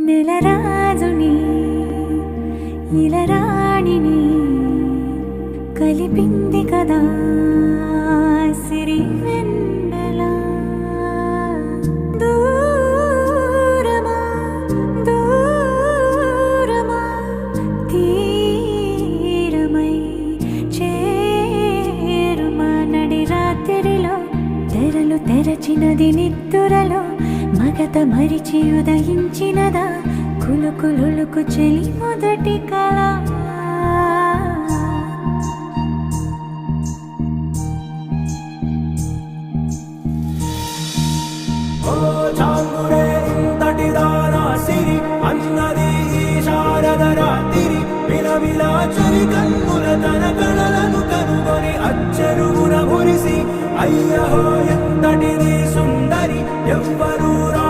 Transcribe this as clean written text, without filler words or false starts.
నెలరాజుని ఇలరాణిని కలిపింది కదా సిరి వెన్నెల. దూరమా దూరమా తీరమై చేరుమా నడి రాత్రిలో తెరలు తెరచినది నిద్దురలో మగత మరిచి ఉదయించినదా కులుకులులుకు చెలి మొదటి కళ. చాంగురే ఇంతటిదానా సిరి అన్నది ఈ శారద రాత్రి విలవిల చలి కన్నుల తన కళలను కనుగొని అచ్చెరువున మురిసి అయ్యహో ఎంతటిది సుందరి ఎవ్వరూ రా